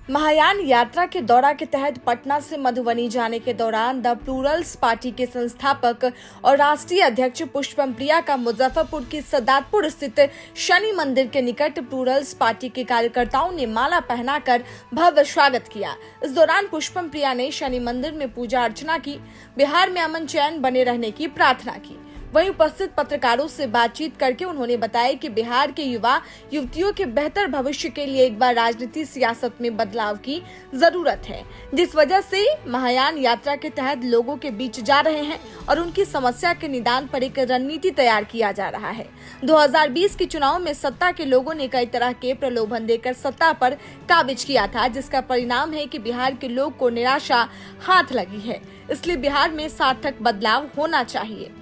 महायान यात्रा के दौरा के तहत पटना से मधुबनी जाने के दौरान द प्लूरल्स पार्टी के संस्थापक और राष्ट्रीय अध्यक्ष पुष्पम प्रिया का मुजफ्फरपुर के सदातपुर स्थित शनि मंदिर के निकट प्लूरल्स पार्टी के कार्यकर्ताओं ने माला पहनाकर भव्य स्वागत किया। इस दौरान पुष्पम प्रिया ने शनि मंदिर में पूजा अर्चना की, बिहार में अमन चैन बने रहने की प्रार्थना की। वहीं उपस्थित पत्रकारों से बातचीत करके उन्होंने बताया कि बिहार के युवा युवतियों के बेहतर भविष्य के लिए एक बार राजनीति सियासत में बदलाव की जरूरत है, जिस वजह से महायान यात्रा के तहत लोगों के बीच जा रहे हैं और उनकी समस्या के निदान पर एक रणनीति तैयार किया जा रहा है। 2020 के चुनाव में सत्ता के लोगों ने कई तरह के प्रलोभन देकर सत्ता पर काबिज किया था, जिसका परिणाम है कि बिहार के लोग को निराशा हाथ लगी है। इसलिए बिहार में सार्थक बदलाव होना चाहिए।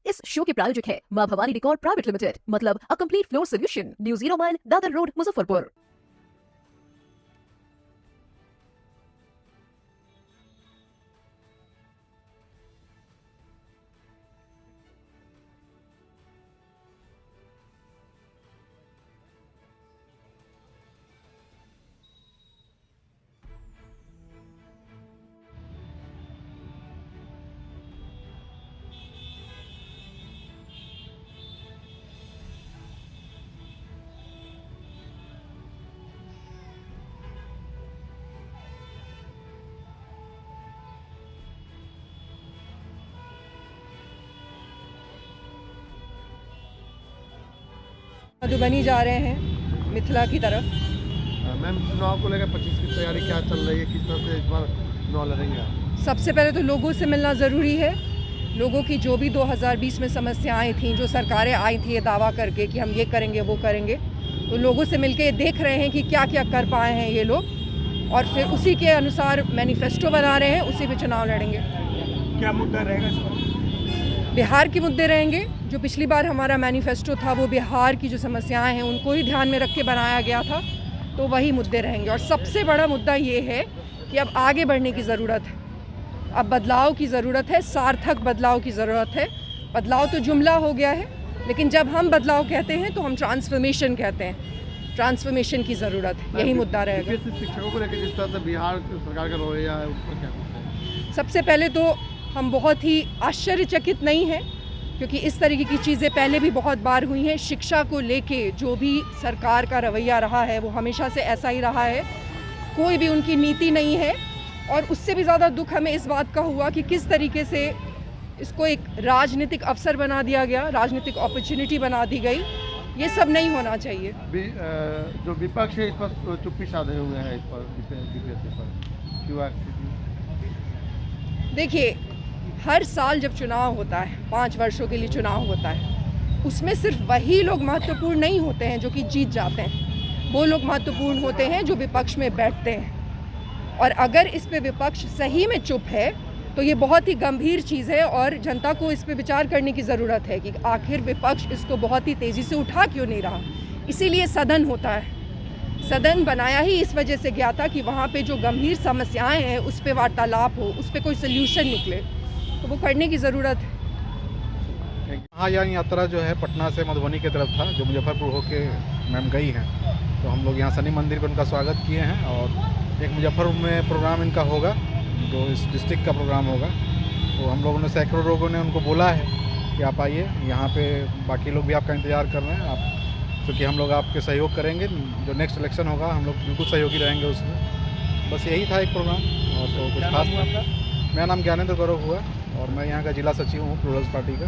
इस शो के प्रायोजक है मां भवानी डेकोर प्राइवेट लिमिटेड, मतलब a complete floor solution, new 0 mile, Dadar road, Muzaffarpur. Madhubani जा रहे हैं मिथिला की तरफ। मैम, चुनाव को लेकर 25 की तैयारी क्या चल रही है, किस तरह से इस बार चुनाव लड़ेंगे आप? सबसे पहले तो लोगों से मिलना ज़रूरी है। लोगों की जो भी 2020 में समस्याएं थीं, जो सरकारें आई थी ये दावा करके कि हम ये करेंगे वो करेंगे, तो लोगों से मिलके देख रहे हैं कि क्या क्या कर पाए हैं ये लोग, और फिर उसी के अनुसार मैनिफेस्टो बना रहे हैं, उसी पे चुनाव लड़ेंगे। क्या मुद्दा रहेगा? बिहार के मुद्दे रहेंगे। जो पिछली बार हमारा मैनिफेस्टो था वो बिहार की जो समस्याएं हैं उनको ही ध्यान में रख के बनाया गया था, तो वही मुद्दे रहेंगे। और सबसे बड़ा मुद्दा ये है कि अब आगे बढ़ने की ज़रूरत है, अब बदलाव की ज़रूरत है, सार्थक बदलाव की ज़रूरत है। बदलाव तो जुमला हो गया है, लेकिन जब हम बदलाव कहते हैं तो हम ट्रांसफॉर्मेशन कहते हैं। ट्रांसफॉर्मेशन की ज़रूरत है, यही मुद्दा रहेगा। शिक्षकों को लेकर जिस तरह से बिहार सरकार का रवैया है, उस पर क्या कहते हैं? सबसे पहले तो हम बहुत ही आश्चर्यचकित नहीं हैं, क्योंकि इस तरीके की चीज़ें पहले भी बहुत बार हुई हैं। शिक्षा को लेके जो भी सरकार का रवैया रहा है वो हमेशा से ऐसा ही रहा है, कोई भी उनकी नीति नहीं है। और उससे भी ज़्यादा दुख हमें इस बात का हुआ कि किस तरीके से इसको एक राजनीतिक अवसर बना दिया गया, राजनीतिक अपॉर्चुनिटी बना दी गई। ये सब नहीं होना चाहिए। जो विपक्ष है इस पर चुप्पी साधे हुए हैं, इस पर क्यों? देखिए, हर साल जब चुनाव होता है, 5 वर्षों के लिए चुनाव होता है, उसमें सिर्फ वही लोग महत्वपूर्ण नहीं होते हैं जो कि जीत जाते हैं। वो लोग महत्वपूर्ण होते हैं जो विपक्ष में बैठते हैं। और अगर इस पे विपक्ष सही में चुप है तो ये बहुत ही गंभीर चीज़ है, और जनता को इस पे विचार करने की ज़रूरत है कि आखिर विपक्ष इसको बहुत ही तेज़ी से उठा क्यों नहीं रहा। इसीलिए सदन होता है। सदन बनाया ही इस वजह से गया था कि वहाँ पे जो गंभीर समस्याएं हैं उस पे वार्तालाप हो, उस पे कोई सल्यूशन निकले, तो वो करने की ज़रूरत है। महायान यात्रा जो है पटना से मधुबनी की तरफ था, जो मुजफ्फरपुर होके मैम गई हैं, तो हम लोग यहाँ शनि मंदिर पर उनका स्वागत किए हैं। और एक मुजफ्फरपुर में प्रोग्राम इनका होगा, जो इस डिस्ट्रिक्ट का प्रोग्राम होगा। तो हम लोगों ने सैकड़ों लोगों ने उनको बोला है कि आप आइए यहाँ पे, बाकी लोग भी आपका इंतज़ार कर रहे हैं। आप क्योंकि हम लोग आपके सहयोग करेंगे, जो नेक्स्ट इलेक्शन होगा हम लोग बिल्कुल सहयोगी रहेंगे उसमें। बस यही था एक प्रोग्राम, और तो कुछ खास। मेरा नाम ज्ञानेंद्र गौरव हुआ और मैं यहाँ का जिला सचिव हूँ प्लूरल्स पार्टी का।